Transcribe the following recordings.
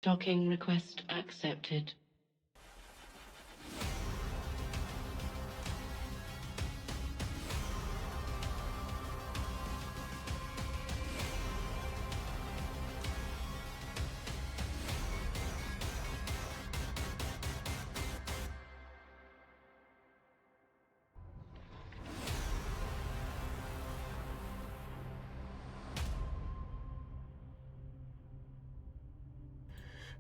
Docking request accepted.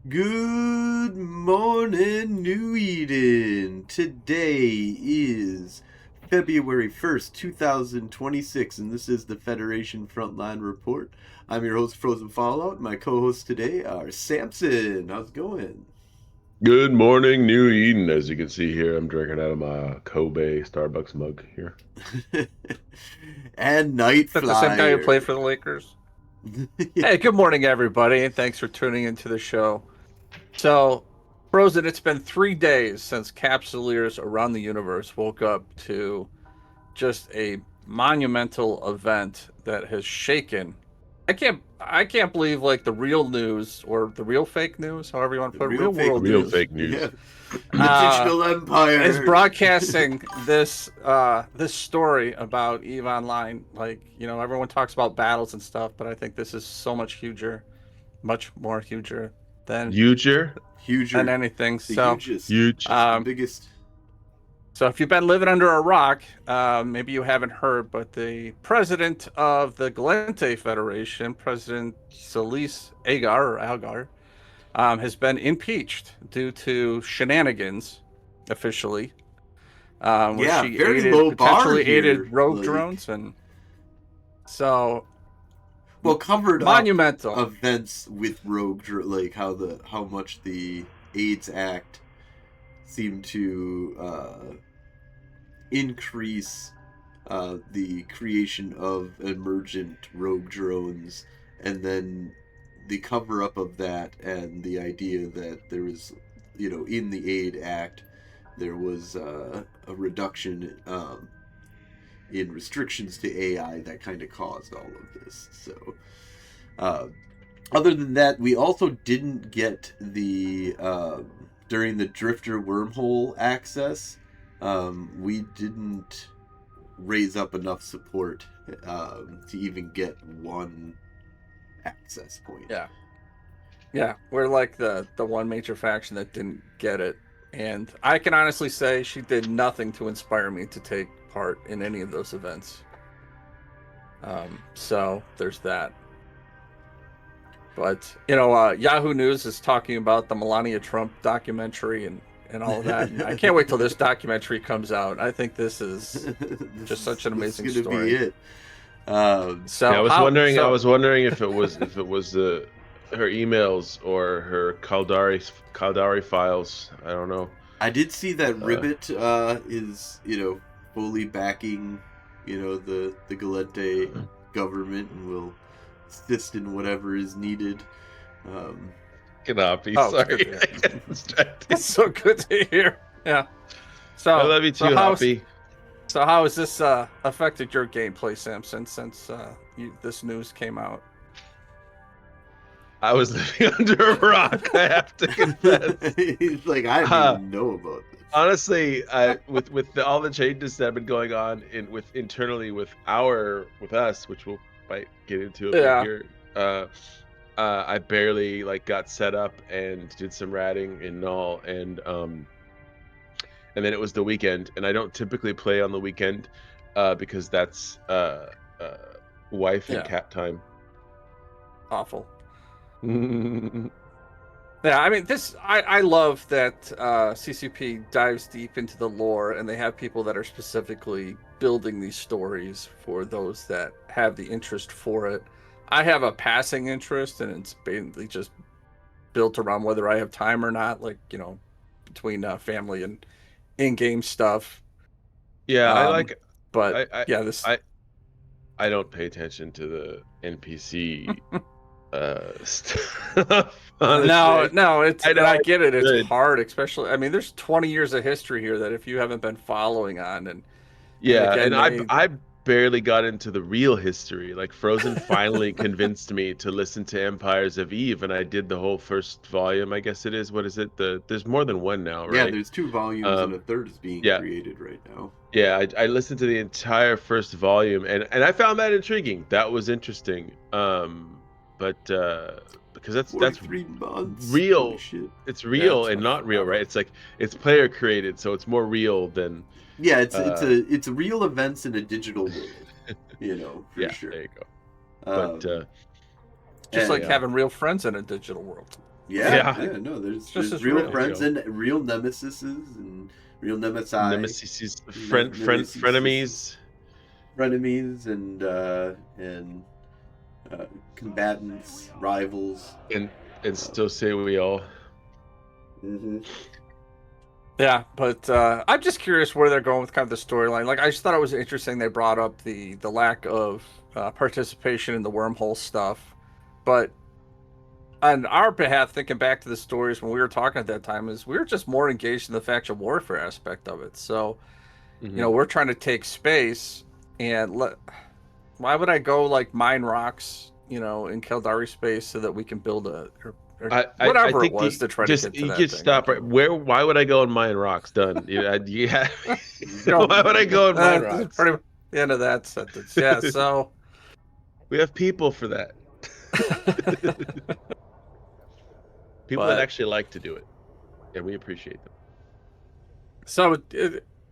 Good morning, New Eden. Today is February 1st, 2026, and this is the Federation Frontline Report. I'm your host, Frozen Fallout. My co hosts today are Samson. How's it going? Good morning, New Eden. As you can see here, I'm drinking out of my Kobe Starbucks mug here. And Night That's the same guy who played for Flyer. the Lakers. Yeah. Hey, good morning, everybody, and thanks for tuning into the show. So, Frozen, it's been 3 days since capsuleers around the universe woke up to just a monumental event that has shaken. I can't believe like the real news or the real fake news, however you want to put it, Real real fake world Real news, fake news. Yeah. The uh, digital empire is broadcasting this story about EVE Online. Like, everyone talks about battles and stuff, but I think this is so much huger, much more huger than Huger, Huger. anything. The So, hugest. huge. The um, biggest. so if you've been living under a rock, maybe you haven't heard, but the president of the Gallente Federation, President Solis Algar, has been impeached due to shenanigans, officially, where Yeah, she very low bar potentially here. aided rogue Like, drones, and so well, covered up monumental. events with like how much the AIDS Act seemed to increase the creation of emergent rogue drones, and then the cover up of that, and the idea that there was, in the Aid Act, there was a reduction in restrictions to AI that kind of caused all of this. So, uh, other than that, we also didn't get the during the Drifter wormhole access. We didn't raise up enough support to even get one access point. Yeah, we're like the one major faction that didn't get it, and I can honestly say she did nothing to inspire me to take part in any of those events. So there's that. But Yahoo News is talking about the Melania Trump documentary and all of that. And I can't wait till this documentary comes out. I think this is just such an amazing This is gonna story. be it. So Yeah, I was wondering if it was the her emails or her Caldari files. I don't know. I did see that Ribbit is fully backing the Gallente government and will assist in whatever is needed. Cannot be Oh, sorry. it's I get distracted. It's so good to hear. Yeah. So I love you too, Hoppy. So how has this affected your gameplay, Samson, since this news came out? I was living under a rock. I have to confess. He's like, I didn't even know about this. Honestly, with all the changes that have been going on internally with us, which we'll might get into a bit Yeah. here. I barely got set up and did some ratting in Null, and then it was the weekend, and I don't typically play on the weekend because that's wife and cat time. Awful. Yeah, I mean, I love that CCP dives deep into the lore, and they have people that are specifically building these stories for those that have the interest for it. I have a passing interest, and it's basically just built around whether I have time or not, like, between family and in-game stuff. Yeah, But I yeah, this. I don't pay attention to the NPC stuff. Honestly. No, I get it. It's Good. hard, especially. I mean, there's 20 years of history here that if you haven't been following on, and Yeah, again, and I barely got into the real history. Like Frozen finally convinced me to listen to Empires of Eve, and I did the whole first volume. I guess it is. What is it? There's more than one now, Yeah, right? there's 2 volumes and a third is being Yeah, created right now. yeah. I listened to the entire first volume, and I found that intriguing. That was interesting. But because that's 43 months. Holy real. shit. It's Yeah, real it's and been not real, forever. right? It's like it's player created, so it's more real than. Yeah, it's real events in a digital world, for Yeah, sure. there you go. But Just like yeah. having real friends in a digital world. yeah, Yeah. no, there's just as real real. friends There you and real nemesises and real nemesi, Nemesis, nemesis, frenemies, frenemies, and combatants, rivals. and so say we all. Mm-hmm. Yeah, but I'm just curious where they're going with kind of the storyline. Like, I just thought it was interesting they brought up the lack of participation in the wormhole stuff, but on our behalf, thinking back to the stories when we were talking at that time, is we were just more engaged in the faction warfare aspect of it. So, we're trying to take space, and why would I go like mine rocks, in Kaldari space so that we can build or I whatever it think was to try to get to you that could thing. stop right where. Why would I go in mine rocks? Done. Yeah. No, Why would I go in mine that's rocks? pretty much the end of that sentence. Yeah, so We have people for that. People that But actually like to do it, and we appreciate them. so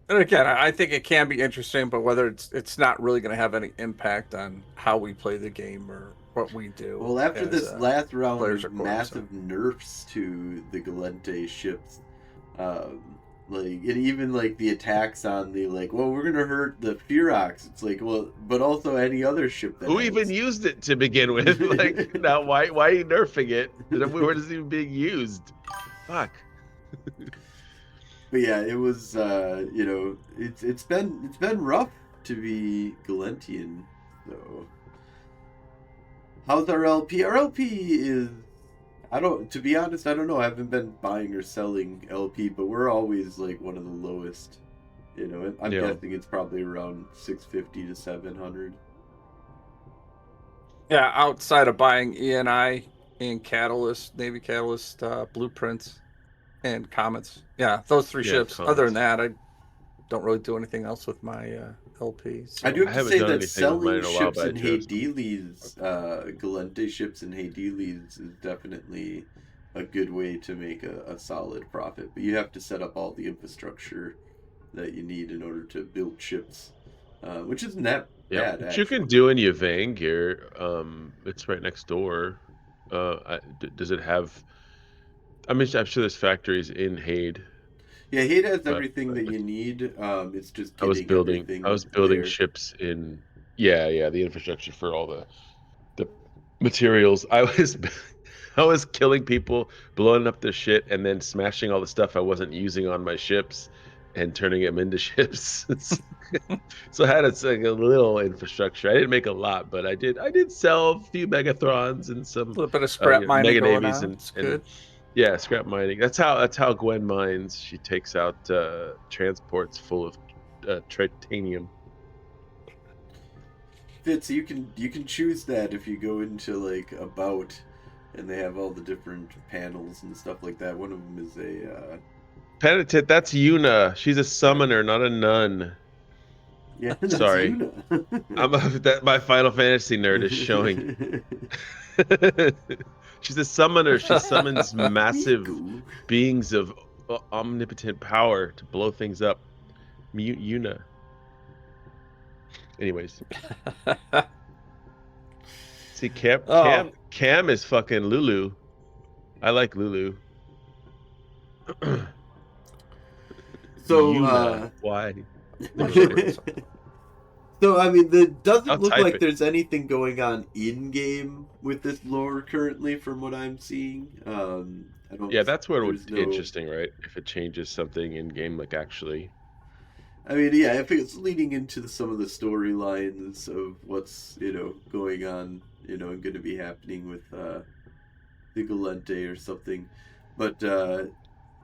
and again, I think it can be interesting, but whether it's not really going to have any impact on how we play the game or what we do. Well, after as, this last round players of are going, massive nerfs to the Gallente ships, and even like the attacks on the well, we're gonna hurt the Ferox. It's like, well, but also any other ship that Who has... even used it to begin with? Like, now why are you nerfing it? Where is it even being used? Fuck. But yeah, it was it's been rough to be Gallentian. So how's our LP? Our LP is, to be honest, I don't know. I haven't been buying or selling LP, but we're always like one of the lowest. I'm guessing it's probably around 650 to 700. Yeah, outside of buying ENI and Catalyst, Navy Catalyst blueprints and Comets. Yeah, those 3 ships. Comets. Other than that, I don't really do anything else with my LP. So. I do have to say that selling ships in in Haydeli's, Gallente ships in Haydeli's is definitely a good way to make a solid profit. But you have to set up all the infrastructure that you need in order to build ships, which isn't that bad. But you can do in Yvangir. It's right next door. Does it have? I mean, I'm sure there's factories in Hayd. Yeah, Hayd has everything that you need. It's just getting everything. I was building there. ships in. Yeah, the infrastructure for all the materials. I was killing people, blowing up their shit, and then smashing all the stuff I wasn't using on my ships, and turning them into ships. So I had a little infrastructure. I didn't make a lot, but I did sell a few Megathrons and some A little bit of scrap mining Mega going Navies on. It's good. yeah, scrap mining. That's how Gwen mines. She takes out transports full of titanium. Fitz, you can choose that if you go into about, and they have all the different panels and stuff like that. One of them is a Penitent. That's Yuna. She's a summoner, not a nun. Yeah, that's Sorry. Yuna. My Final Fantasy nerd is showing. She's a summoner. She summons massive beings of omnipotent power to blow things up. Yuna. Anyways. See, Cam is fucking Lulu. I like Lulu. So, Yuna. Why? So, I mean, it doesn't look like there's anything going on in-game with this lore currently, from what I'm seeing. That's where it would be interesting, right? If it changes something in-game, actually. I mean, yeah, if it's leading into some of the storylines of what's, going on, and going to be happening with the Gallente or something. But, a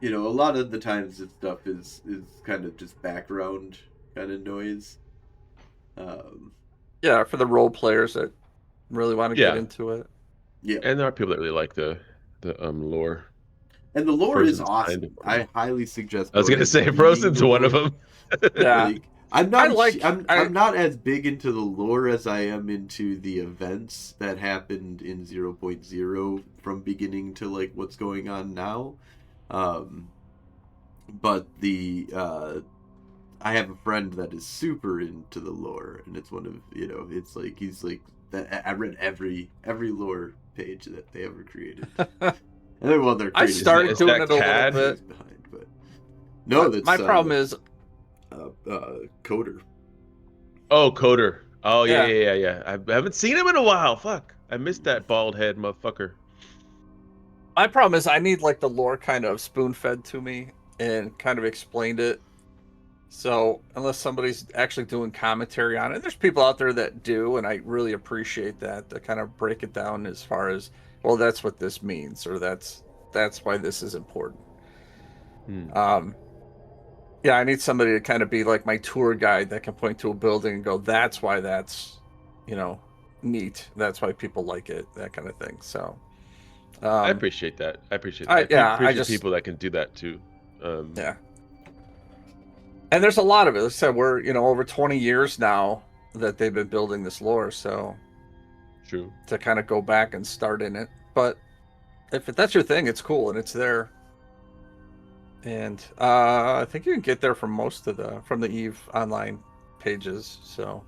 lot of the times this stuff is kind of just background kind of noise. Yeah, for the role players that really want to get Yeah, into it. Yeah, and there are people that really like the lore. and the lore is Frozen's kind awesome. of one of I them. highly suggest I was going gonna and say reading Frozen's the one of lore. them. Yeah, Like, I'm I not like I I'm not as big into the lore as I am into the events that happened in 0.0 from beginning to like what's going on now. Um, but the I have a friend that is super into the lore, and it's one of it's like he's like that. I read every lore page that they ever created. And then, well, they're I creating started Is more doing that it a little CAD? bit. behind, but no, My that's problem is, Coder. Oh, Coder. Oh yeah, yeah, yeah, yeah, yeah. I haven't seen him in a while. Fuck, I missed that bald head motherfucker. my problem is I need like the lore kind of spoon fed to me and kind of explained it. So unless somebody's actually doing commentary on it, there's people out there that do, and I really appreciate that to kind of break it down as far as, well, that's what this means, or that's why this is important. Hmm. Um, yeah, I need somebody to kind of be like my tour guide that can point to a building and go, that's why that's, you know, neat. That's why people like it, that kind of thing. So, I um, appreciate that. I appreciate that. I I appreciate just, people that can do that too. yeah. And there's a lot of it. Like I said, we're, over 20 years now that they've been building this lore. So True. to kind of go back and start in it. But if that's your thing, it's cool and it's there. And I think you can get there from from the Eve online pages. So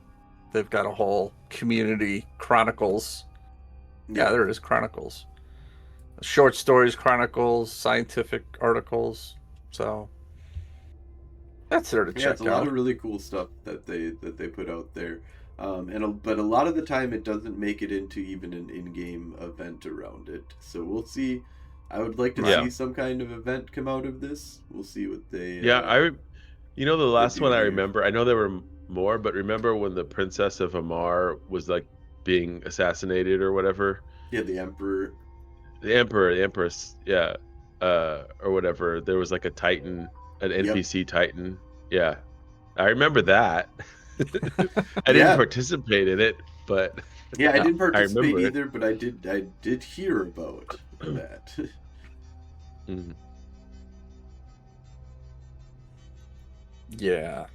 they've got a whole community chronicles. Yeah, Yeah, there is chronicles, short stories, chronicles, scientific articles. So that's there to yeah, it's a check lot out. of really cool stuff that they put out there. But a lot of the time it doesn't make it into even an in-game event around it. So we'll see. I would like to Yeah. see some kind of event come out of this. We'll see what Yeah. The they last do one I here. remember. I know there were more, but remember when the Princess of Amar was like being assassinated or whatever? Yeah, the Emperor. The Emperor, the Empress, yeah, or whatever. There was like a Titan, an Yep. NPC Titan. Yeah, I remember that. I didn't Yeah. participate in it, but Yeah, I didn't I participate remember it. either, but I did hear about that. Mhm. Yeah.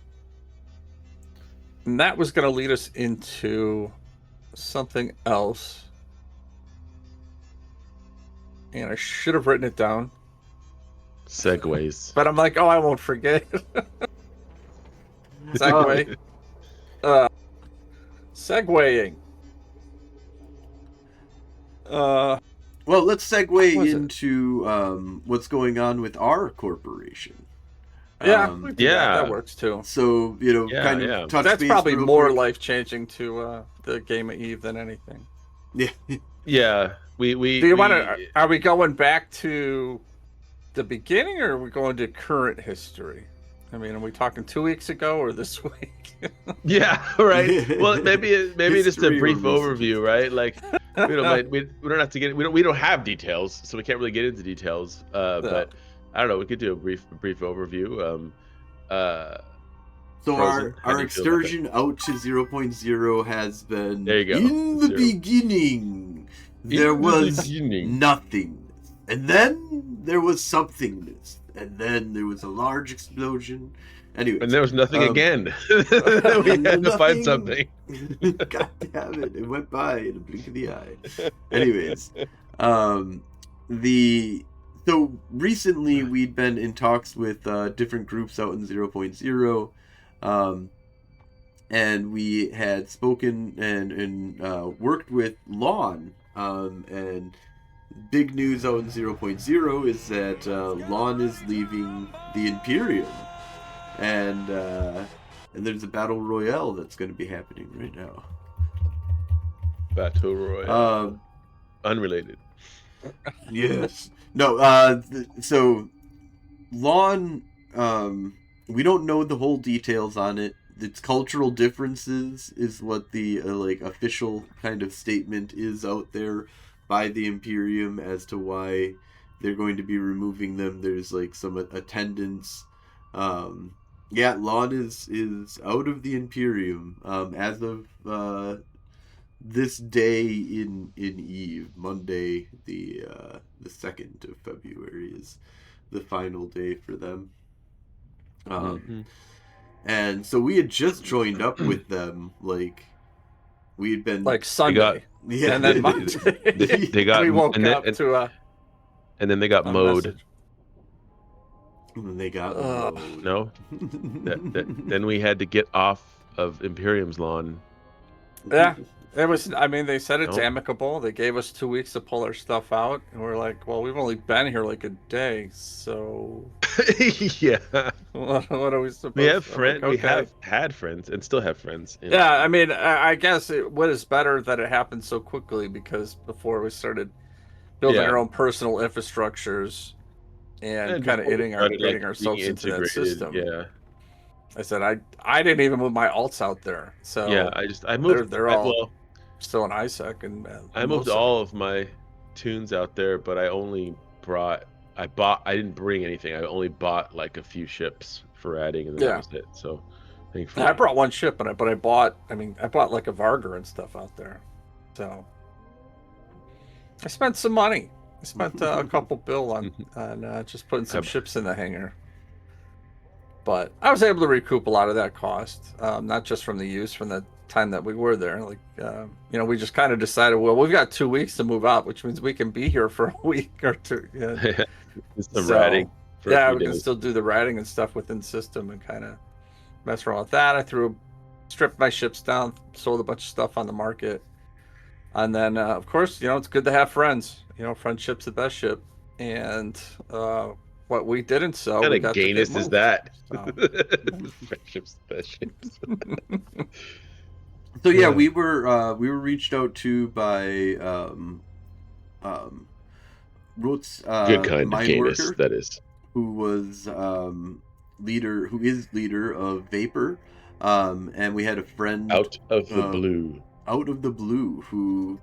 And that was going to lead us into something else. And I should have written it down. Segways. But I'm like, oh, I won't forget. Segway. Segwaying. Well, let's What segue was it? into what's going on with our corporation. Yeah, we do that. That Yeah, works too. So, yeah, kind of yeah. touch That's base probably real more quick. life changing to the game of Eve than anything. Yeah. Yeah, we Do you want to? we Are we going back to the beginning, or are we going to current history? I mean, are we talking 2 weeks ago or this week? yeah, right. Well, maybe just a History or brief recent overview, history. right? Like we don't have to get we don't have details, so we can't really get into details. No. But I don't know. We could do a brief overview. Uh, So Frozen. How our do you feel about that? excursion out to 0.0 has been There you go. in the Zero. beginning. There In the was beginning. nothingness, and then there was somethingness, and then there was a large explosion. Anyways, And there was nothing again. We and had to find nothing. something. God damn it! It went by in a blink of the eye. Anyways, the so recently we'd been in talks with different groups out in 0.0, and we had spoken and worked with Lon, and big news out in 0.0 is that Lon is leaving the Imperium, and there's a battle royale that's going to be happening right now. Battle Royale. Unrelated. Yes. No. So Lon, we don't know the whole details on it. Its cultural differences is what the like official kind of statement is out there by the Imperium as to why they're going to be removing them. There's like some attendance Yeah, Lon is out of the Imperium as of this day in Eve, Monday, the 2nd of February is the final day for them. Mm-hmm. And so we had just joined up with them, like we had been, Like They got Sunday, yeah, and then Monday they got we woke and then up to and then they got a mowed. message. and they got Ugh. mowed. No, then we had to get off of Imperium's lawn. Yeah, it was. I mean, they said it's Nope. amicable. They gave us 2 weeks to pull our stuff out, and we're like, well, we've only been here like a day, so Yeah, what are we supposed? we have to... I'm like, We okay. have had friends and still have friends. Yeah, I mean, I guess it was better that it happened so quickly because before we started building our own personal infrastructures and kind of before we started like integrating being ourselves into that integrated, system. I said I didn't even move my alts out there, so I moved. they're all Well, still in ISEC and I moved MOSEC. all of my tunes out there, but I only brought. I didn't bring anything. I only bought like a few ships for adding, and then that was it. So, thankfully, I brought one ship, but I bought. I mean, I bought like a Vargar and stuff out there, so I spent some money. I spent a couple bill on just putting some ships in the hangar. But I was able to recoup a lot of that cost, not just from the use, from the time that we were there. Like, we just kind of decided, well, we've got 2 weeks to move out, which means we can be here for a week or two. Yeah, some ratting. Yeah, we can still do the ratting and stuff within the system and kind of mess around with that. I stripped my ships down, sold a bunch of stuff on the market. And then, of course, it's good to have friends. Friendship's the best ship. And what we didn't sell, What we kind of got to get gayness moved. is that? So. Friendship's the best ships. So yeah, we were reached out to by Roots, good kind of mine gayness, worker, that is, who was who is leader of Vapor, and we had a friend out of the blue who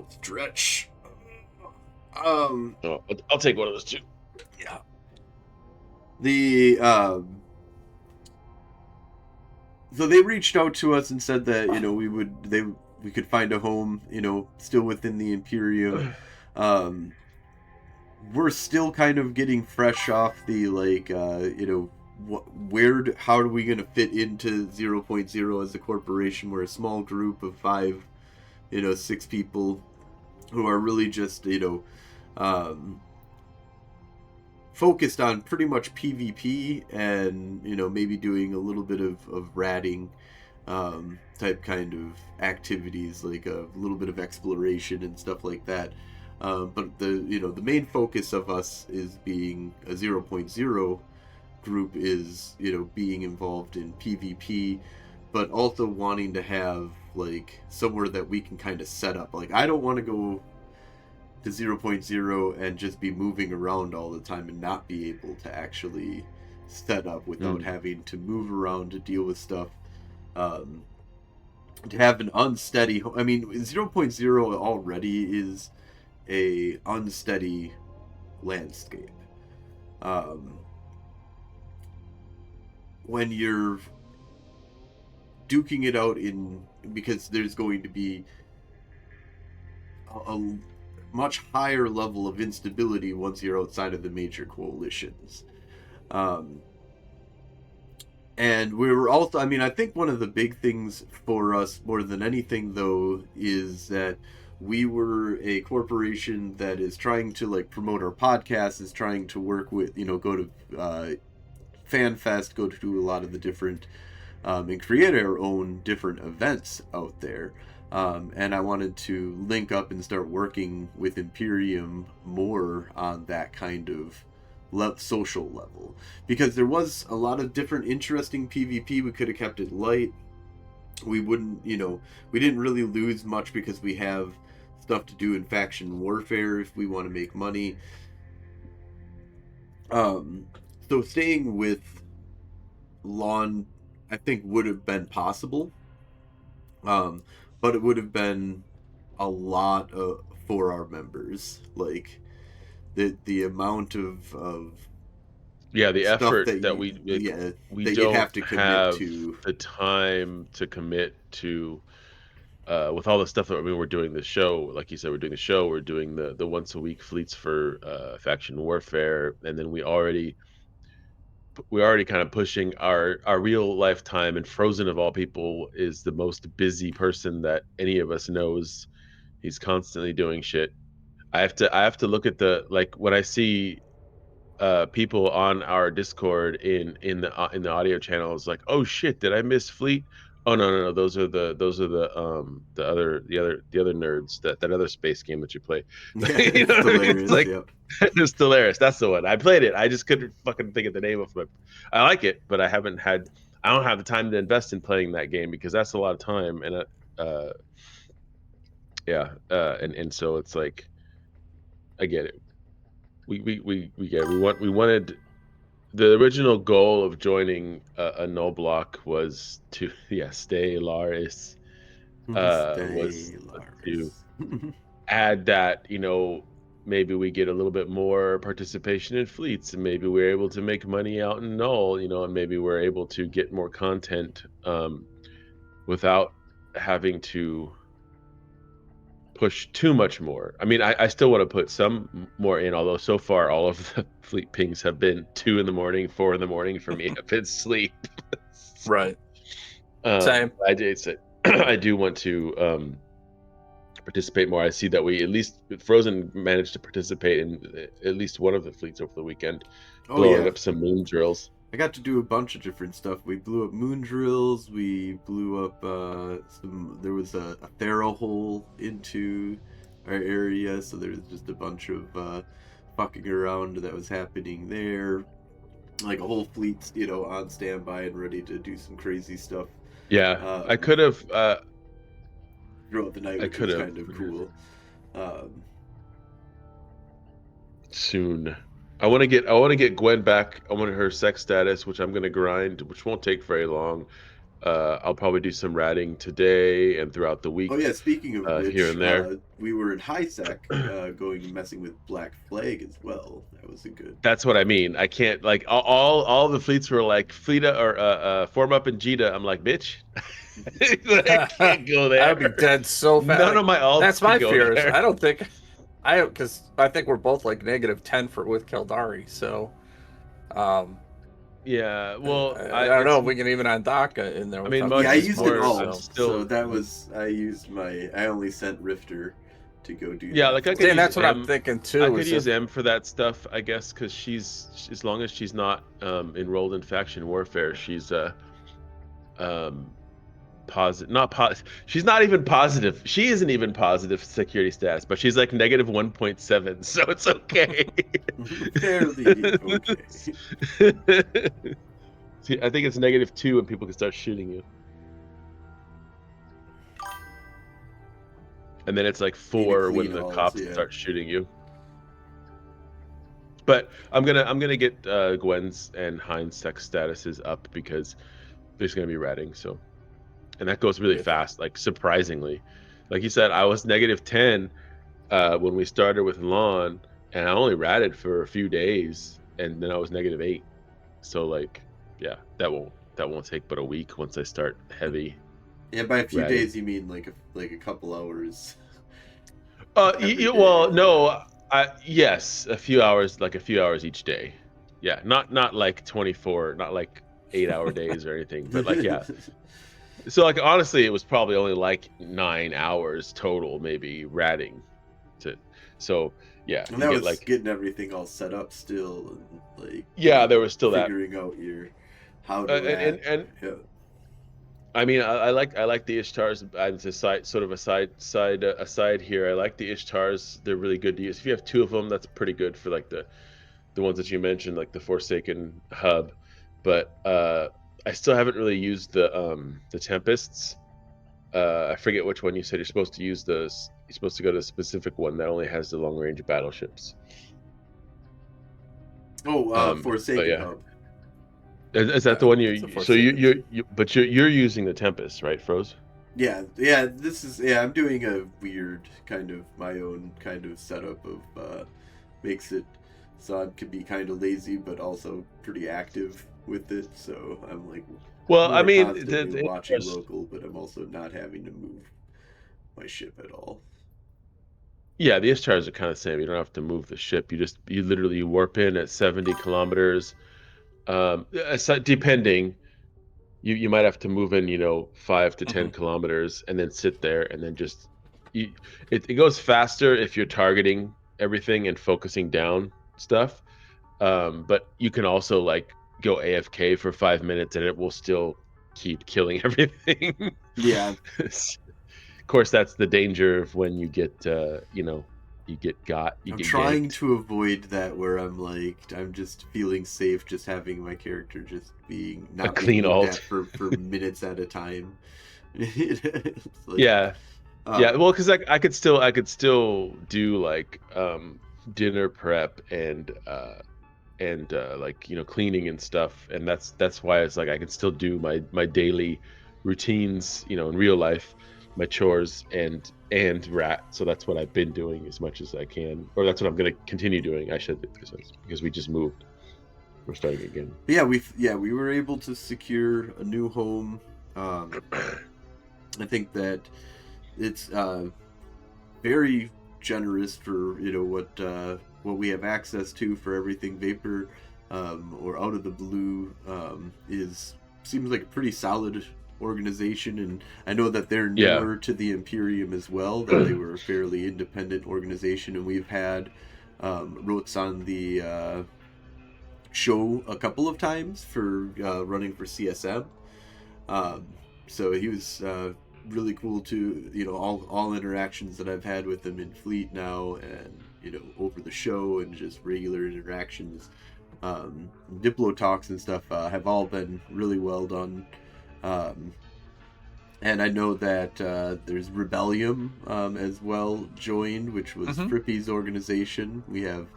stretch. I'll take one of those too. Yeah. The so they reached out to us and said that we could find a home, still within the Imperium. We're still kind of getting fresh off the how are we going to fit into 0.0 as a corporation? We're a small group of 6 people who are really just focused on pretty much PvP and maybe doing a little bit of ratting type kind of activities, like a little bit of exploration and stuff like that. But the main focus of us is being a 0.0 group is being involved in PvP, but also wanting to have like somewhere that we can kind of set up. Like, I don't want to go to 0.0 and just be moving around all the time and not be able to actually set up without having to move around to deal with stuff. To have an unsteady, 0.0 already is a unsteady landscape. When you're duking it out because there's going to be a much higher level of instability once you're outside of the major coalitions. And we were also, I think one of the big things for us more than anything though is that we were a corporation that is trying to promote our podcast, is trying to work with, go to FanFest, go to a lot of the different and create our own different events out there. And I wanted to link up and start working with Imperium more on that kind of social level, because there was a lot of different interesting PvP. We could have kept it light. We wouldn't, we didn't really lose much because we have stuff to do in faction warfare if we want to make money. So staying with Lawn, I think, would have been possible. But it would have been a lot for our members. Like the amount of Yeah, the stuff effort that that you we that you'd have don't to commit have to. the time to commit to, with all the stuff that, I mean, we're doing the show, like you said, we're doing the show, we're doing the once a week fleets for faction warfare, and then we're already kind of pushing our real lifetime, and Frozen of all people is the most busy person that any of us knows. He's constantly doing shit. I have to look at the, like, when I see people on our Discord in the audio channels, like, oh shit, did I miss Fleet? Oh no, those are the nerds, that other space game that you play. Yeah, You know it's what I mean? It's hilarious. like Yep. it's Stellaris. That's the one. I played it. I just couldn't fucking think of the name of it. I like it, but I don't have the time to invest in playing that game because that's a lot of time, and uh and so it's like, I get it. We get it. We wanted the original goal of joining a null block was to stay Laris, was Stay, to Lars. add that, maybe we get a little bit more participation in fleets, and maybe we're able to make money out in null, and maybe we're able to get more content, without having to push too much more. I mean, I still want to put some more in, although so far all of the fleet pings have been 2 in the morning, 4 in the morning for me. I've been sleep. Right. Same. I did say I do want to participate more. I see that we, at least Frozen, managed to participate in at least one of the fleets over the weekend, Oh blowing yeah, up some moon drills. I got to do a bunch of different stuff. We blew up moon drills. We blew up some. There was a Pharaoh hole into our area, so there's just a bunch of fucking around that was happening there. Like a whole fleet's, on standby and ready to do some crazy stuff Yeah, I could have. throughout the night, I which could was have kind of cool. Soon. I want to get Gwen back. I want her sex status, which I'm gonna grind, which won't take very long. I'll probably do some ratting today and throughout the Oh week, yeah, speaking of here which, and there. we were in high sec, going and messing with Black Flag as well. That was a good. That's what I mean. I can't, like, all the fleets were like Fleeta or form up in Jita. I'm like, bitch, I can't go I would be there. dead so fast. None of my alts That's can my go fear. there. I don't think because I think we're both like -10 with Keldari. So, Yeah, well, I don't know if we can even on DACA in there. I mean, Without Mudge Yeah, I is used an more. I'm alt, still. so that was I only sent Rifter to go do Yeah, that. like, I for could me. and use that's what I'm M. thinking too. I could is use if- M for that stuff, I guess, because as long as she's not enrolled in faction warfare, she's positive, not positive. She's not even positive. She isn't even positive security status, but she's like -1.7, so it's okay. Fairly okay. See, I think it's -2 when people can start shooting you, and then it's like Need a 4 when clean the alt, cops yeah. start shooting you. But I'm gonna get Gwen's and Heinz sex statuses up because there's gonna be ratting, so, and that goes really Yeah. fast, like, surprisingly. Like you said, I was -10 when we started with Lon, and I only ratted for a few days, and then I was -8. So, like, yeah, that won't take but a week once I start heavy Yeah, by a few ratting. days you mean like a couple hours. Well, Every day. no, yes, a few hours, like a few hours each day. Yeah, not like 24, not like 8-hour days or anything, but like, yeah. So, like, honestly, it was probably only like 9 hours total, maybe ratting to. So, yeah, And you that get, was like, getting everything all set up still, and like yeah, there was still that. figuring out how to And rat. Yeah. I mean, I like the Ishtars. I'm just aside here. I like the Ishtars. They're really good to use. If you have 2 of them, that's pretty good for, like, the ones that you mentioned, like the Forsaken hub. But I still haven't really used the Tempests. I forget which one you said you're supposed to use. You're supposed to go to a specific one that only has the long range battleships. Oh, But Forsaken yeah, Hub. is that the one it's a you? So you're using the Tempest, right, Froze? Yeah. I'm doing a weird kind of my own kind of setup of makes it so I could be kind of lazy, but also pretty active with it. So I'm like Well, I more mean, constantly the watching local, but I'm also not having to move my ship at all. yeah, the STRs are kind of the same. You don't have to move the ship. You literally warp in at 70 kilometers. Depending, you might have to move in, 5 to 10 Mhm. kilometers, and then sit there, and then just you, it goes faster if you're targeting everything and focusing down stuff. But you can also like go AFK for 5 minutes, and it will still keep killing everything. Yeah, Of course, that's the danger of when you get, you I'm get trying ganked. to avoid that where I'm like I'm just feeling safe just having my character just being A not being clean looked at alt. for minutes at a time. It's like Yeah, yeah. um Well, because I could still do like dinner prep and like cleaning and stuff, and that's why it's like I can still do my daily routines, in real life, my chores and rat. So that's what I've been doing as much as I can, or that's what I'm gonna continue doing. I should, because we just moved. We're starting again. we were able to secure a new home. Um I think that it's very generous for what we have access to for everything. Vapor or Out of the Blue is seems like a pretty solid organization, and I know that they're Yeah. newer to the Imperium as well. That they were a fairly independent organization, and we've had Rotes on the show a couple of times for running for CSM. Um, so he was really cool too. All interactions that I've had with him in Fleet now, and over the show, and just regular interactions, Diplo talks and stuff have all been really well done. Um, and I know that there's Rebellium as well joined, which was Mhm. Frippy's organization. We have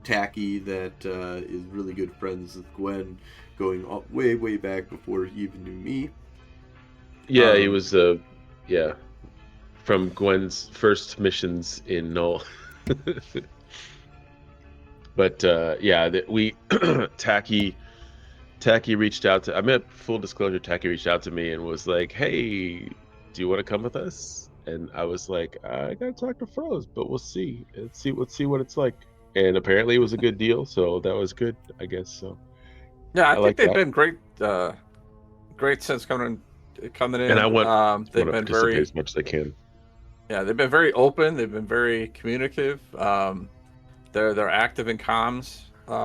Tacky that is really good friends with Gwen, going way way back before he even knew me. Yeah, he Um, was yeah, from Gwen's first missions in Null. But yeah, that we Tacky reached out to, I mean, full disclosure, Tacky reached out to me and was like, "Hey, do you want to come with us?" And I was like, "I gotta talk to Froze, but we'll see. Let's see what it's like." And apparently it was a good deal, so that was good, I guess. So Yeah, I I think like they've that. been great since coming And I in. want They've to been participate very, as much as I can. yeah, they've been very open. They've been very communicative. They're active in comms,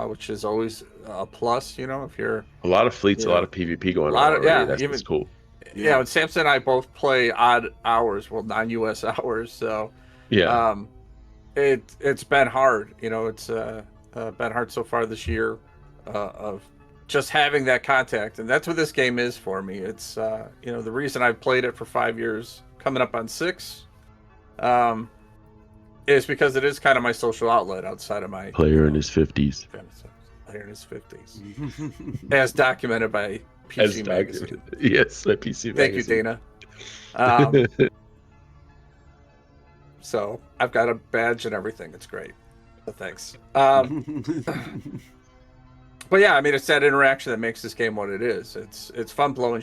which is always a plus. If you're, A lot of fleets, you a lot know, of PvP a going on lot of, already. yeah, That's even cool. yeah. yeah. And Samson and I both play odd hours, well, non-US hours, so Yeah, um, it's been hard. It's been hard so far this year of just having that contact, and that's what this game is for me. It's the reason I've played it for 5 years, coming up on 6, um, is because it is kind of my social outlet outside of my player in his 50s. fantasy. Player in his 50s, as documented by As PC documented. Magazine. Yes, the PC Thank you, magazine. Dana. Um, so I've got a badge and everything. It's great. So thanks. But yeah, I mean, it's that interaction that makes this game what it is. It's fun blowing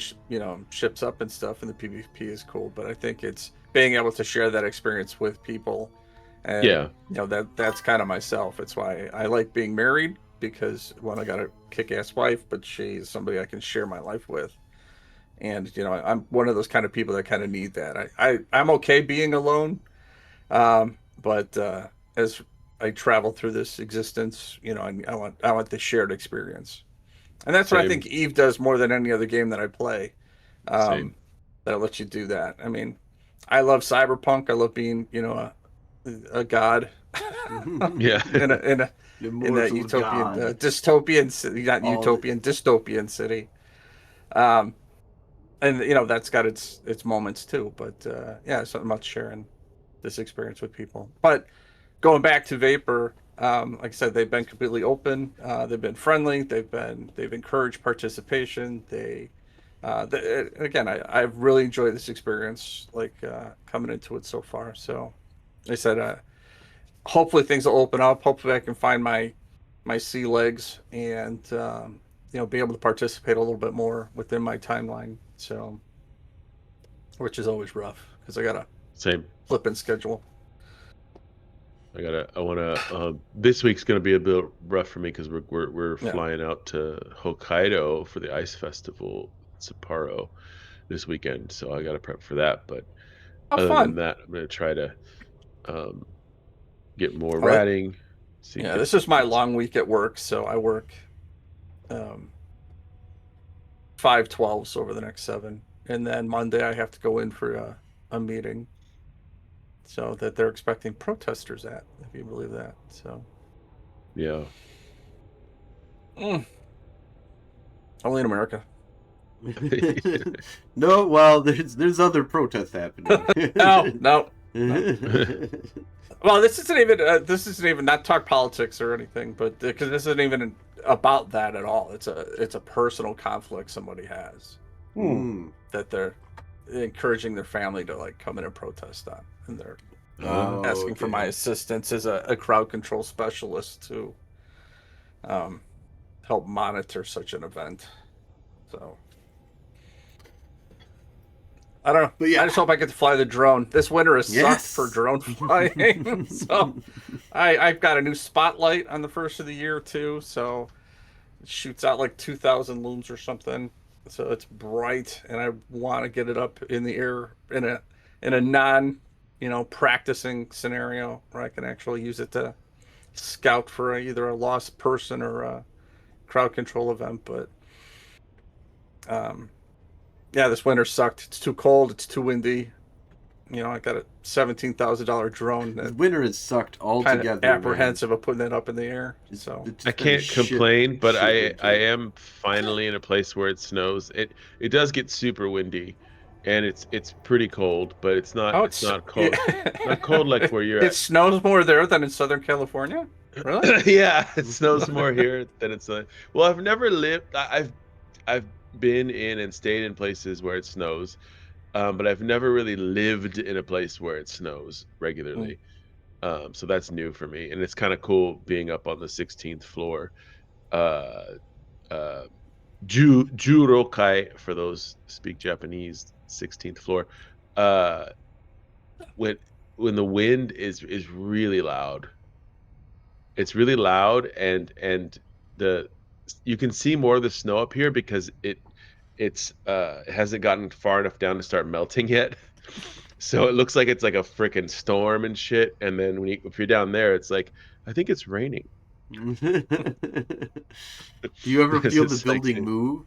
ships up and stuff, and the PvP is cool. But I think it's being able to share that experience with people, and Yeah, that's kind of myself. It's why I like being married, because one, I got a kick-ass wife, but she's somebody I can share my life with. And I'm one of those kind of people that kind of need that. I'm okay being alone, but as I travel through this existence, I want the shared experience, and that's what I same, think Eve does more than any other game that I play. same. Um, that lets you do that. I mean, I love cyberpunk. I love being a god Yeah. in a Immortal utopian God. dystopian city, not All utopian, dystopian city. Um, and that's got its moments too. But yeah, something about sharing this experience with people. But going back to Vapor, like I said, they've been completely open. They've been friendly. They've encouraged participation. Again, I've really enjoyed this experience, like coming into it so far. So, like I said, hopefully things will open up. Hopefully I can find my sea legs and be able to participate a little bit more within my timeline. So, which is always rough because I got a Same. flipping schedule. I wanna. This week's gonna be a bit rough for me because we're Yeah. flying out to Hokkaido for the ice festival, Sapporo, this weekend. So I gotta prep for that. But Oh, other than fun. that, I'm gonna try to um, get more Oh, ratting. See, yeah, get this is my get some, long week at work, so I work um, 5/12s over the next 7, and then Monday I have to go in for a meeting, so that they're expecting protesters at, if you believe that. So, yeah. mm, only in America. No, well, there's other protests happening. No, no, no. Well, this isn't even not talk politics or anything, but because this isn't even about that at all. It's a personal conflict somebody has Hmm. that they're encouraging their family to like come in and protest on, and they're Oh, asking for my okay. assistance as a crowd control specialist to um, help monitor such an event. So I don't know. But I yeah, just hope I get to fly the drone. This winter has sucked for yes. drone flying. So I've got a new spotlight on the first of the year too. So it shoots out like 2,000 looms or something. So it's bright, and I want to get it up in the air in a non, practicing scenario where I can actually use it to scout for either a lost person or a crowd control event. But um, yeah, this winter sucked. It's too cold. It's too windy. I got a $17,000 drone This that winter has sucked kind of altogether, man. apprehensive of putting it up in the air. It's, So it's I just been a can't shit complain, but shit I winter. am finally in a place where it snows. It does get super windy, and it's pretty cold, but oh, it's not cold, not cold like where you're it at. snows more there than in Southern California. Really? Yeah, it snows more here than it's well, I've never lived. I've been in and stayed in places where it snows, but I've never really lived in a place where it snows Mm. regularly. So that's new for me, and it's kind of cool being up on the 16th floor. Uh, uh, Jurokai for those speak Japanese, 16th floor. Uh, when the wind is really loud, it's really loud, and the you can see more of the snow up here because it hasn't gotten far enough down to start melting yet. So it looks like it's like a freaking storm and shit. And then if you're down there, it's like I think it's raining. Do you ever This feel the is like building move?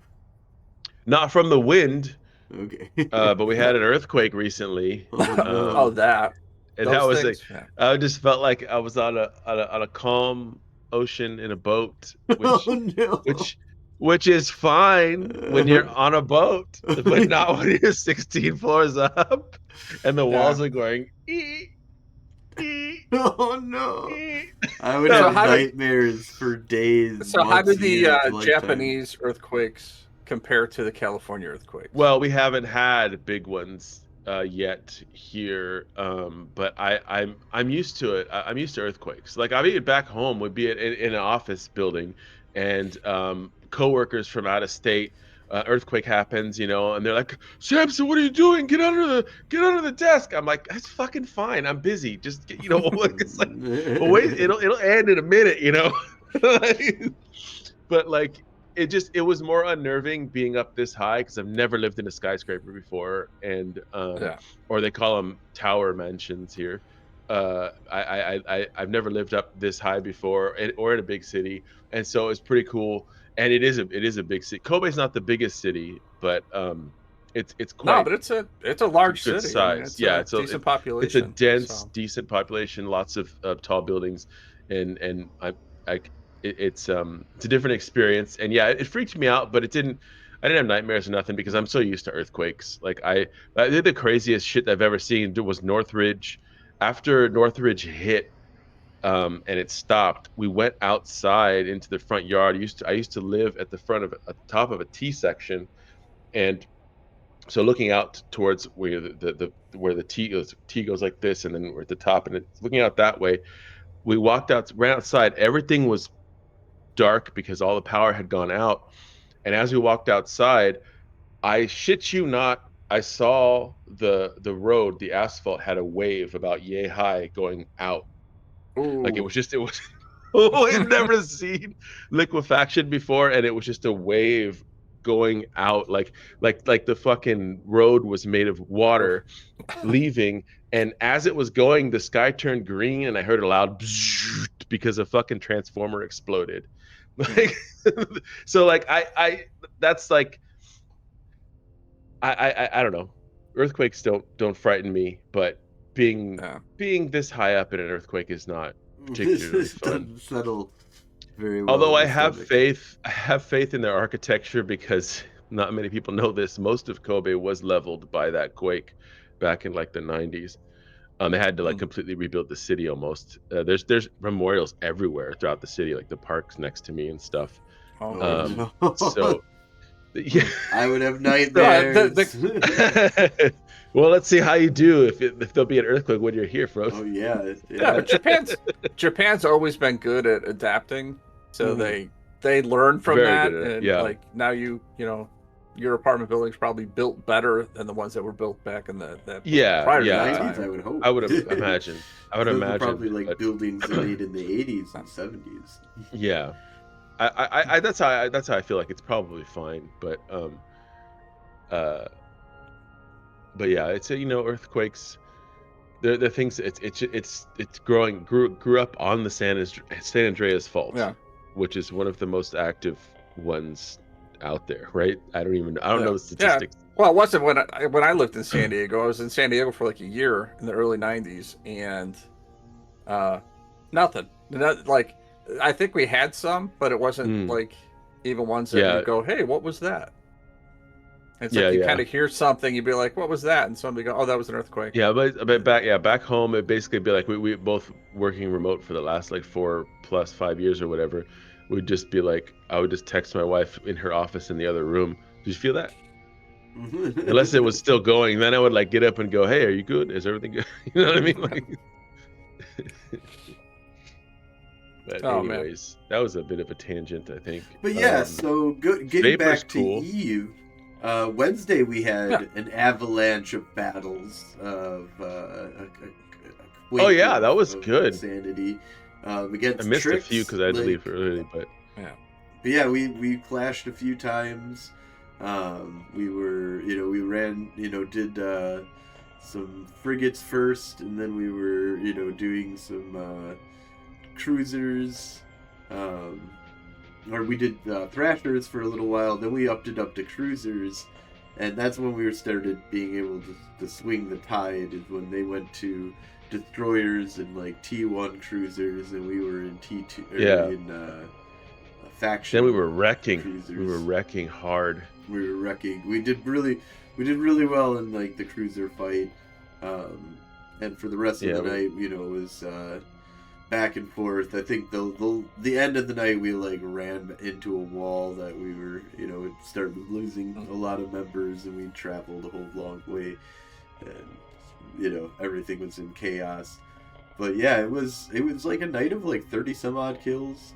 not from the wind, Okay. but we had an earthquake recently. Oh Oh, no. that And that those was like things. Yeah. I just felt like I was on a calm ocean in a boat, Oh no. which which is fine when you're on a boat, but not when you're 16 floors up and the Yeah. walls are going ee, ee, Oh no. ee. I would So have how did nightmares for days, so how months, did the years, lifetimes. Japanese earthquakes compare to the California earthquakes? Well, we haven't had big ones yet here, but I'm used to it. I'm used to earthquakes. Like I'll be back home, would be in an office building, and coworkers from out of state. Earthquake happens, and they're like, "Samson, what are you doing? Get under the desk." I'm like, "That's fucking fine. I'm busy. Just it's like, well, wait, it'll end in a minute." Like, but like it was more unnerving being up this high because I've never lived in a skyscraper before, and Yeah. or they call them tower mansions here. I've never lived up this high before, or in a big city, and so it's pretty cool. And it is a big city. Kobe's not the biggest city, but it's No, quite but it's a large good city. I mean, size. it's Yeah, a decent it's a population. dense, So decent population, lots of tall buildings, and I it's a different experience. And yeah, it freaked me out, but it didn't. I didn't have nightmares or nothing because I'm so used to earthquakes. Like I did the craziest shit I've ever seen. Was Northridge. After Northridge hit, and it stopped, we went outside into the front yard. I used to live at the top of a T section, and so looking out towards where the where the T goes like this, and then we're at the top, and it's looking out that way. we ran outside. Everything was dark because all the power had gone out. And as we walked outside, I shit you not, I saw the road, the asphalt had a wave about yay high going out. Like it Ooh. was oh, I'd never seen liquefaction before, and it was just a wave going out, like the fucking road was made of water leaving, and as it was going, the sky turned green, and I heard a loud bzzzt because a fucking transformer exploded. Like, so like I that's like I don't know. Earthquakes don't frighten me, but being Yeah. being this high up in an earthquake is not particularly fun. Doesn't settle very well. Although in I the have stomach. faith in their architecture, because not many people know this. Most of Kobe was leveled by that quake back in like the 90s. They had to like completely rebuild the city almost. There's memorials everywhere throughout the city, like the parks next to me and stuff. Oh, Oh, no. So yeah. I would have No, nightmares. Well, let's see how you do if there'll be an earthquake when you're here, Frost. Oh yeah, yeah, but Japan's always been good at adapting, so they learn from Very that, good at it, and yeah. like now you know your apartment building's probably built better than the ones that were built back in the prior to that 90s, time. I would hope. I would imagine. Those were imagine. probably like but, buildings made in the 80s and 70s. yeah, I that's how I feel like it's probably fine, but yeah, it's earthquakes. The things it's grew up on the San Andreas Fault, Yeah. which is one of the most active ones out there, right? I don't know the statistics. Yeah. Well, it wasn't when I lived in San Diego. I was in San Diego for like a year in the early '90s, and nothing. Like I think we had some, but it wasn't like even ones that you go, "Hey, what was that?" It's like you kind of hear something, you'd be like, "What was that?" And somebody go, "Oh, that was an earthquake." Yeah, but back home, it basically be like we both working remote for the last like 4+5 years or whatever. We'd just be like, I would just text my wife in her office in the other room. Did you feel that? Unless it was still going, then I would like get up and go, "Hey, are you good? Is everything good?" You know what I mean? Like, but anyways, that was a bit of a tangent, I think. But yeah, so getting back to cool. Eve, Wednesday we had an avalanche of battles of oh yeah, that was good. Insanity against I missed Tricks, a few because I had to leave early, but yeah, we clashed a few times. We ran, did some frigates first, and then we were, doing some cruisers, or we did thrashers for a little while. Then we upped it up to cruisers, and that's when we started being able to swing the tide. Is when they went to destroyers and like T1 cruisers, and we were in T2 in faction. Then we were wrecking. Cruisers. We were wrecking hard. We were wrecking. We did really well in like the cruiser fight, and for the rest of the night, it was back and forth. I think the end of the night we like ran into a wall that we were it started losing a lot of members, and we traveled a whole long way, and everything was in chaos. But yeah, it was like a night of like 30 some odd kills.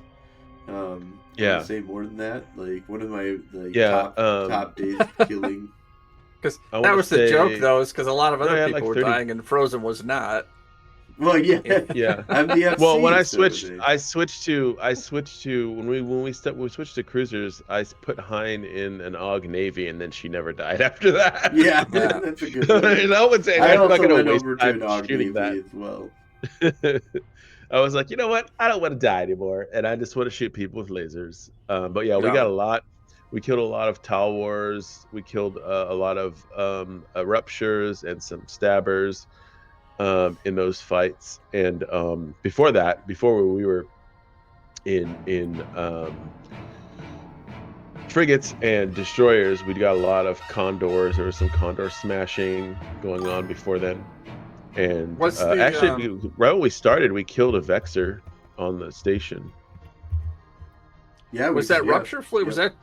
I would say more than that. Like one of my top days of killing. Because that was the joke, though, is because a lot of other people were dying and Frozen was not. Well, yeah. I'm the FC. Well, when I switched to when we switched to cruisers, I put Hein in an AUG Navy, and then she never died after that. Yeah, that's a good one. I would say I I'm not also gonna went waste over to an time AUG shooting Navy that as well. I was like, you know what? I don't want to die anymore, and I just want to shoot people with lasers. But yeah, we got a lot. We killed a lot of Tal Wars. We killed a lot of ruptures and some stabbers in those fights. And before we were in frigates and destroyers, we got a lot of condors. There was some condor smashing going on before then. And right when we started, we killed a Vexor on the station. Yeah, was that Rupture fleet? Yep. Was that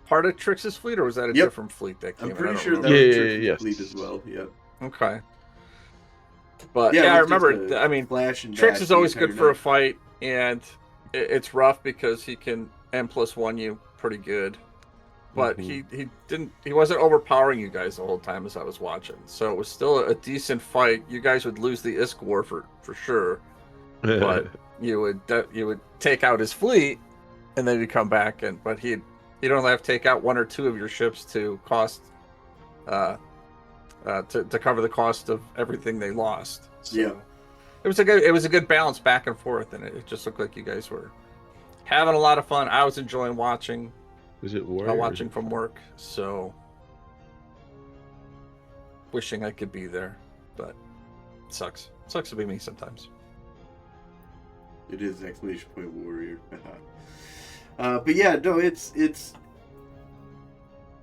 part of Trix's fleet, or was that a different fleet that came? I'm pretty sure that was Trix's fleet as well. Yep. Okay. But Yeah, it yeah, I was just remember. a I mean, flashing Trix back is the always entire good for a night. fight, and it's rough because he can M+1 you pretty good. But he wasn't overpowering you guys the whole time as I was watching, so it was still a decent fight. You guys would lose the Isk war for sure, but you would take out his fleet, and then he'd come back, and but he'd only have to take out one or two of your ships to cost to cover the cost of everything they lost. So Yeah. it was a good balance back and forth, and it just looked like you guys were having a lot of fun. I was enjoying watching. Is it war? Watching from work, so wishing I could be there, but it sucks. It sucks to be me sometimes. It is exclamation point warrior. But yeah, no, it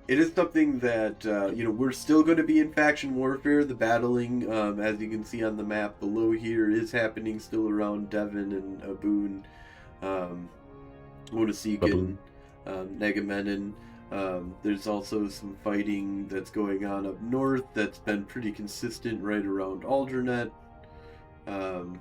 is something that we're still going to be in faction warfare. The battling, as you can see on the map below here, is happening still around Devon and Aboon, Onaseekan, Negamenon. There's also some fighting that's going on up north that's been pretty consistent right around Aldernett. And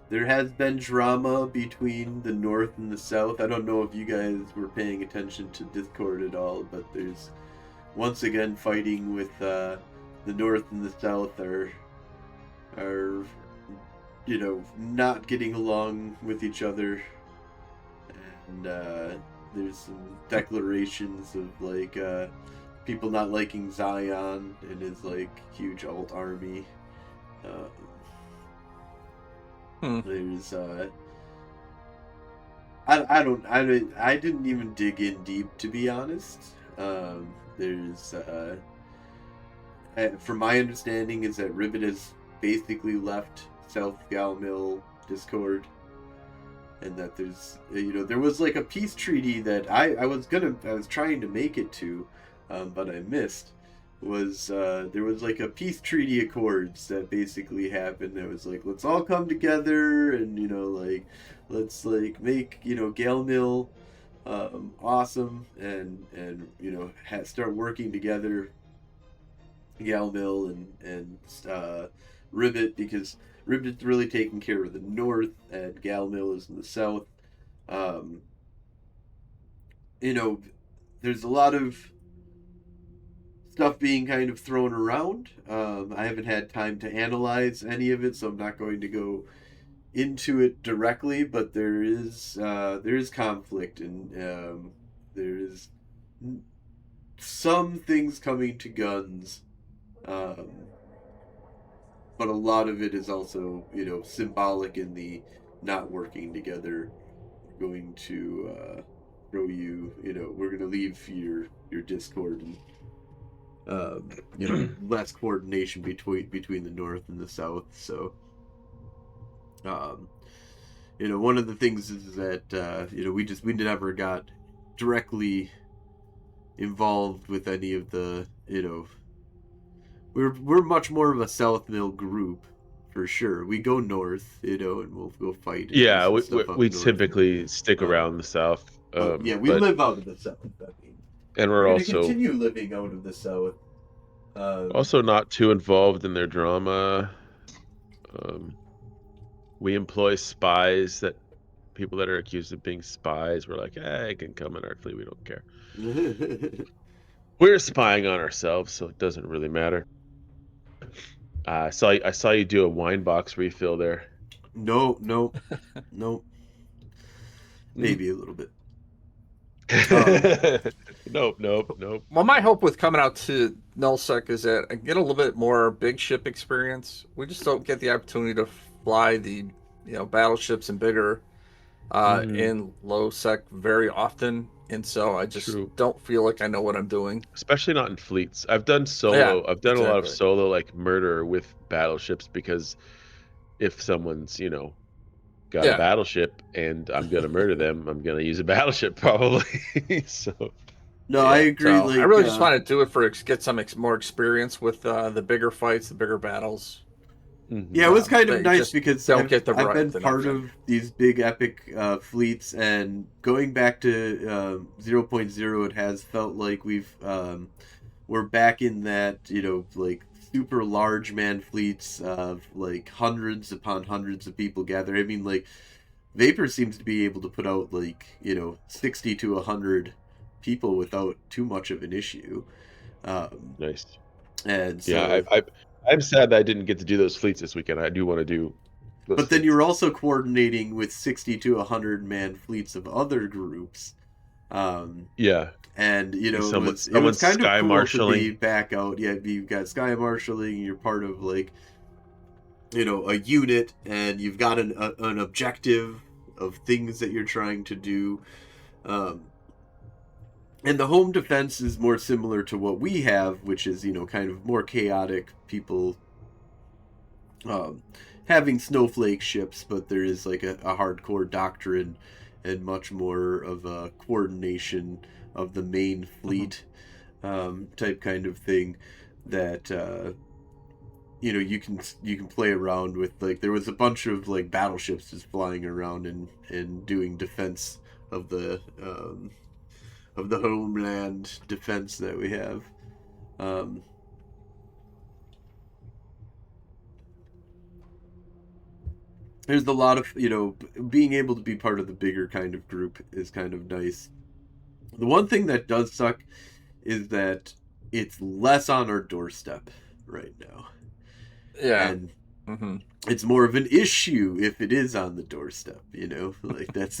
there has been drama between the north and the south. I don't know if you guys were paying attention to Discord at all, but there's once again fighting with the north and the south are not getting along with each other, and there's some declarations of like people not liking Zion and his like huge alt army. There's I didn't even dig in deep, to be honest. There's from my understanding is that Ribbit has basically left South Galmill Discord, and that there's there was like a peace treaty that I was trying to make it to, but I missed. There was like a peace treaty accords that basically happened. That was like, let's all come together and like let's like make Galmill awesome and start working together, Galmill and Ribbit, because Ribbit's really taking care of the north and Galmill is in the south. There's a lot of stuff being kind of thrown around. I haven't had time to analyze any of it, so I'm not going to go into it directly. But there is conflict, and there is some things coming to guns, but a lot of it is also symbolic in the not working together. We're going to throw you. We're going to leave your Discord and. Less coordination between the north and the south. So, one of the things is that we never got directly involved with any of the we're much more of a South Mill group for sure. We go north, and we'll go fight. And yeah, do some stuff up we north. typically stick around the south. Yeah, we live out of the south. And we're going to also continue living out of the south. Also not too involved in their drama. We employ spies, that people that are accused of being spies. We're like, it can come in our fleet. We don't care. We're spying on ourselves, so it doesn't really matter. I saw you do a wine box refill there. No. Maybe a little bit. Nope. Well, my hope with coming out to Nullsec is that I get a little bit more big ship experience. We just don't get the opportunity to fly the battleships and bigger in low sec very often, and so I just don't feel like I know what I'm doing. Especially not in fleets. I've done solo. Yeah, I've done a lot of solo like murder with battleships, because if someone's got a battleship and I'm gonna murder them, I'm gonna use a battleship probably. So I agree. So I really just want to do it for get some more experience with the bigger fights, the bigger battles. Yeah, it was kind of nice because I've been the part of these big epic fleets, and going back to 0.0, it has felt like we're back in that like super large man fleets of like hundreds upon hundreds of people gather. I mean, like Vapor seems to be able to put out like 60 to 100 people without too much of an issue. Nice. And Yeah, so, I'm sad that I didn't get to do those fleets this weekend. I do want to do those but then fleets. you're also coordinating with 60 to 100 man fleets of other groups. Yeah, And like it was someone's kind of sky cool to be marshaling. back out. Yeah, you've got sky marshaling. You're part of like a unit, and you've got an objective of things that you're trying to do. Um, and the home defense is more similar to what we have, which is kind of more chaotic people um, having snowflake ships, but there is like a hardcore doctrine and much more of a coordination of the main fleet type kind of thing that you can play around with. Like there was a bunch of like battleships just flying around and doing defense of the homeland defense that we have. There's a lot of being able to be part of the bigger kind of group is kind of nice. The one thing that does suck is that it's less on our doorstep right now. Yeah. And it's more of an issue if it is on the doorstep, like that's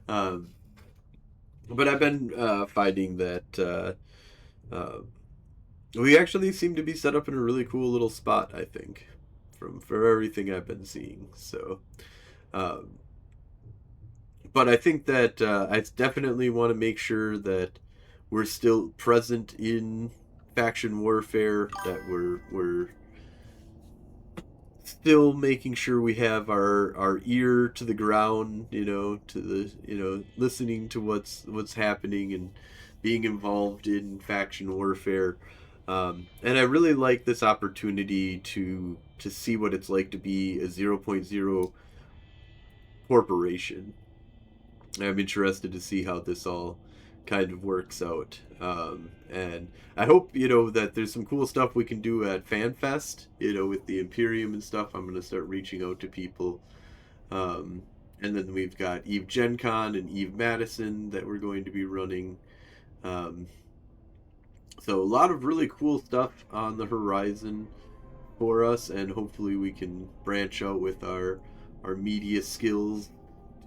but I've been finding that we actually seem to be set up in a really cool little spot, I think, from everything I've been seeing. So but I think that I definitely want to make sure that we're still present in faction warfare, that we're still making sure we have our ear to the ground, to the listening to what's happening and being involved in faction warfare. And I really like this opportunity to see what it's like to be a 0.0 corporation. I'm interested to see how this all kind of works out. And I hope, that there's some cool stuff we can do at FanFest, with the Imperium and stuff. I'm going to start reaching out to people. And then we've got Eve Gen Con and Eve Madison that we're going to be running. So a lot of really cool stuff on the horizon for us, and hopefully we can branch out with our media skills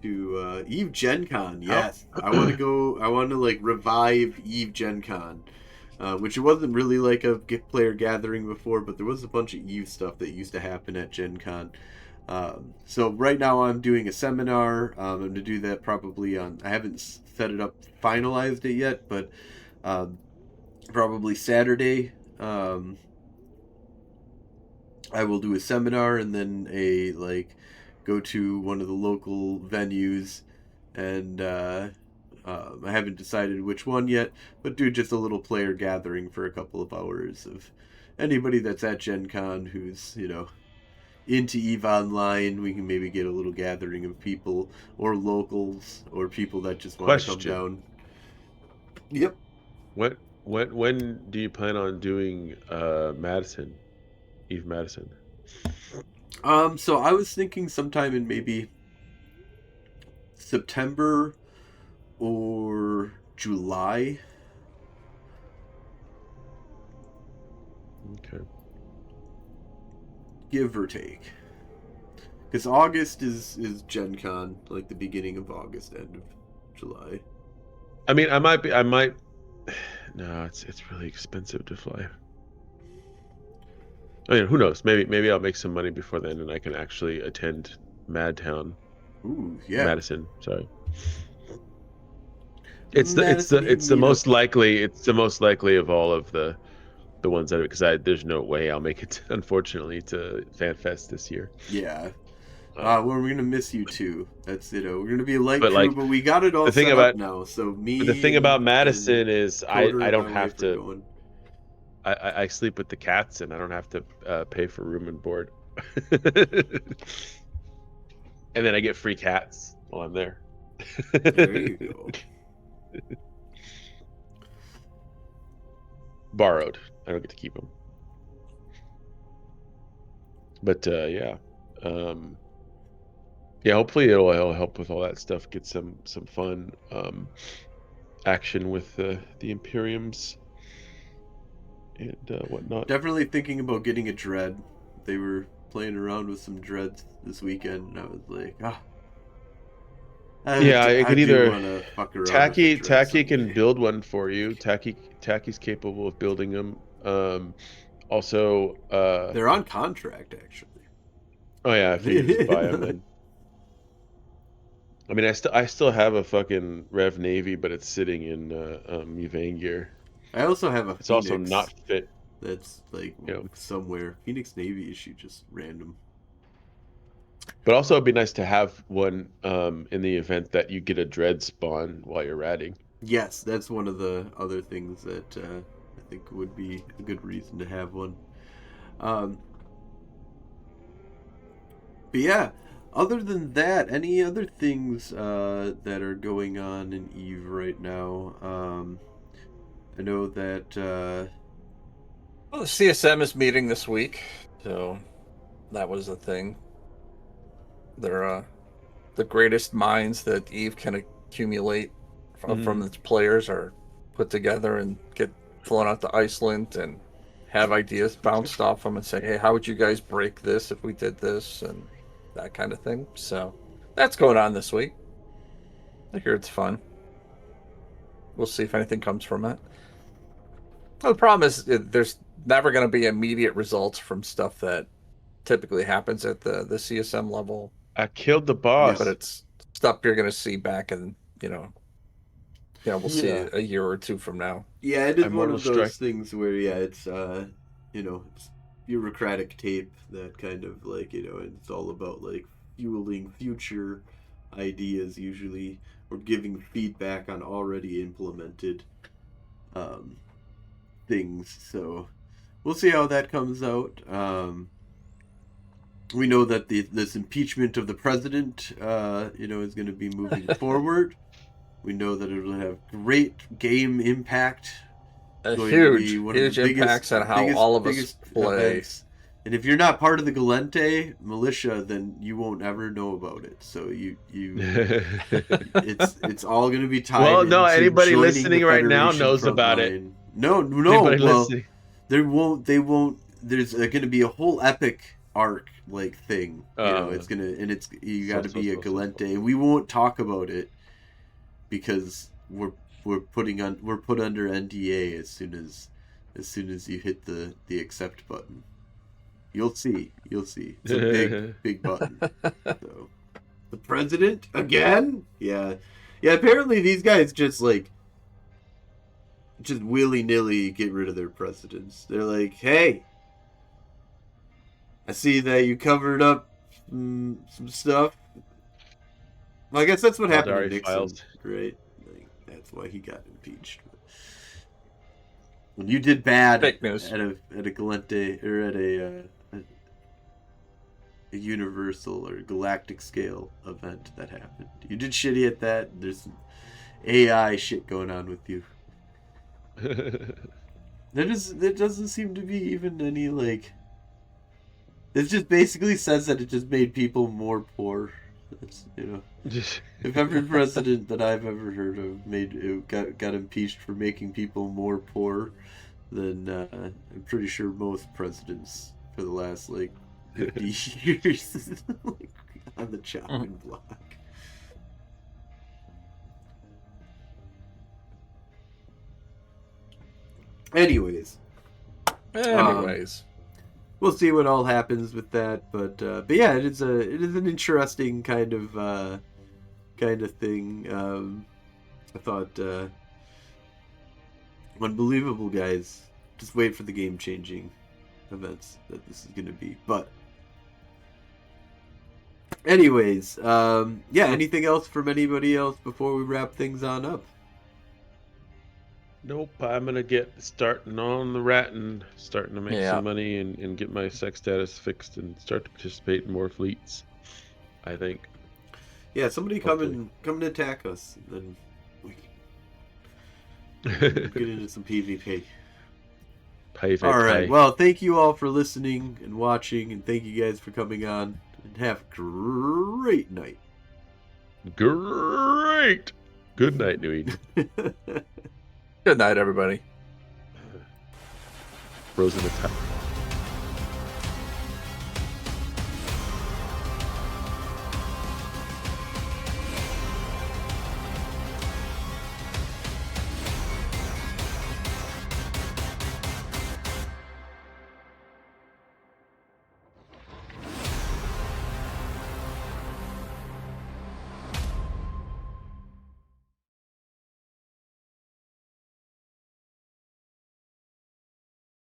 to Eve Gen Con. Yes, I want to go. I want to like revive Eve Gen Con, which it wasn't really like a player gathering before, but there was a bunch of Eve stuff that used to happen at Gen Con. So right now I'm doing a seminar. I'm going to do that probably on. I haven't set it up, finalized it yet, but probably Saturday. I will do a seminar and then go to one of the local venues, and I haven't decided which one yet, but do just a little player gathering for a couple of hours of anybody that's at Gen Con who's into EVE Online. We can maybe get a little gathering of people or locals or people that just want to come down. Yep. When do you plan on doing Madison? Eve Madison. So I was thinking sometime in maybe September or July. Okay. Give or take. Because August is Gen Con, like the beginning of August, end of July. I mean, I might. No, it's really expensive to fly. I mean, who knows? Maybe I'll make some money before then, and I can actually attend Madtown. Ooh, yeah. Madison, sorry. It's the most likely. It's the most likely of all of the ones that, because there's no way I'll make it, unfortunately, to FanFest this year. Yeah. Well, we're gonna miss you too. That's we're gonna be a light crew, but we got it all set up now. So the thing about Madison is I don't have to. I sleep with the cats, and I don't have to pay for room and board. And then I get free cats while I'm there. There you go. Borrowed. I don't get to keep them. But yeah, um, yeah. Hopefully it'll help with all that stuff. Get some fun action with the Imperiums and whatnot. Definitely thinking about getting a dread. They were playing around with some dreads this weekend, and I was like, Yeah, I I could do either want to fuck around with a dread Tacky can someday. build one for you. Tacky's capable of building them. Also, They're on contract, actually. oh yeah, if you just buy them, then I mean, I still have a fucking Rev Navy, but it's sitting in Evangir. I also have a It's also Phoenix not fit. that's like You know, somewhere. Phoenix Navy issue, just random. but also it'd be nice to have one in the event that you get a dread spawn while you're ratting. Yes, that's one of the other things that I think would be a good reason to have one. Um, but yeah, other than that, any other things that are going on in Eve right now? I know that Well, the CSM is meeting this week, so that was a thing. They're the greatest minds that Eve can accumulate from its players are put together and get flown out to Iceland and have ideas bounced off them and say, hey, how would you guys break this if we did this, and that kind of thing. So that's going on this week. I hear it's fun. We'll see if anything comes from it. Well, the problem is there's never going to be immediate results from stuff that typically happens at the CSM level, I killed the yeah, but boss. it's stuff you're going to see back in, we'll see Yeah, a year or two from now. yeah, it is one Immortal of those Strike. things where yeah, it's it's bureaucratic tape that kind of like and it's all about like fueling future ideas usually or giving feedback on already implemented um, things. So we'll see how that comes out. We know that this impeachment of the president, is going to be moving forward. We know that it will have great game impact. A Going to be one of the huge impacts on how all of us biggest play. events. And if you're not part of the Gallente militia, then you won't ever know about it. So it's all going to be tied Well, no, into anybody joining the listening right now Federation knows front about it. line. No, no. Anybody Well, listening? they won't. There's going to be a whole epic arc like thing. It's gonna and it's you got to be a Gallente. And we won't talk about it because we're put under NDA as soon as you hit the accept button. You'll see. It's a big button. So the president again? Yeah. Yeah, apparently these guys just willy-nilly get rid of their presidents. They're like, "Hey, I see that you covered up some stuff." Well, I guess that's what happened to Aldari Nixon, files. right? Like, that's why he got impeached. When you did bad Fake news. at a Gallente or at a universal or galactic scale event that happened, you did shitty at that. There's some AI shit going on with you. There doesn't seem to be even any like. It just basically says that it just made people more poor. That's if every president that I've ever heard of got impeached for making people more poor, then I'm pretty sure most presidents for the last 50 years on the chopping block. Anyways, we'll see what all happens with that, but yeah, it is an interesting kind of thing. I thought unbelievable, guys. Just wait for the game-changing events that this is going to be. But anyways, anything else from anybody else before we wrap things on up? Nope, I'm gonna get starting on the ratting, starting to make some money and get my sex status fixed and start to participate in more fleets, I think. Yeah, somebody come and attack us, then we can get into some PvP. All right. Well, thank you all for listening and watching, and thank you guys for coming on. And have a great night. Great. Good night, New Eden. Good night, everybody. Frozen attack.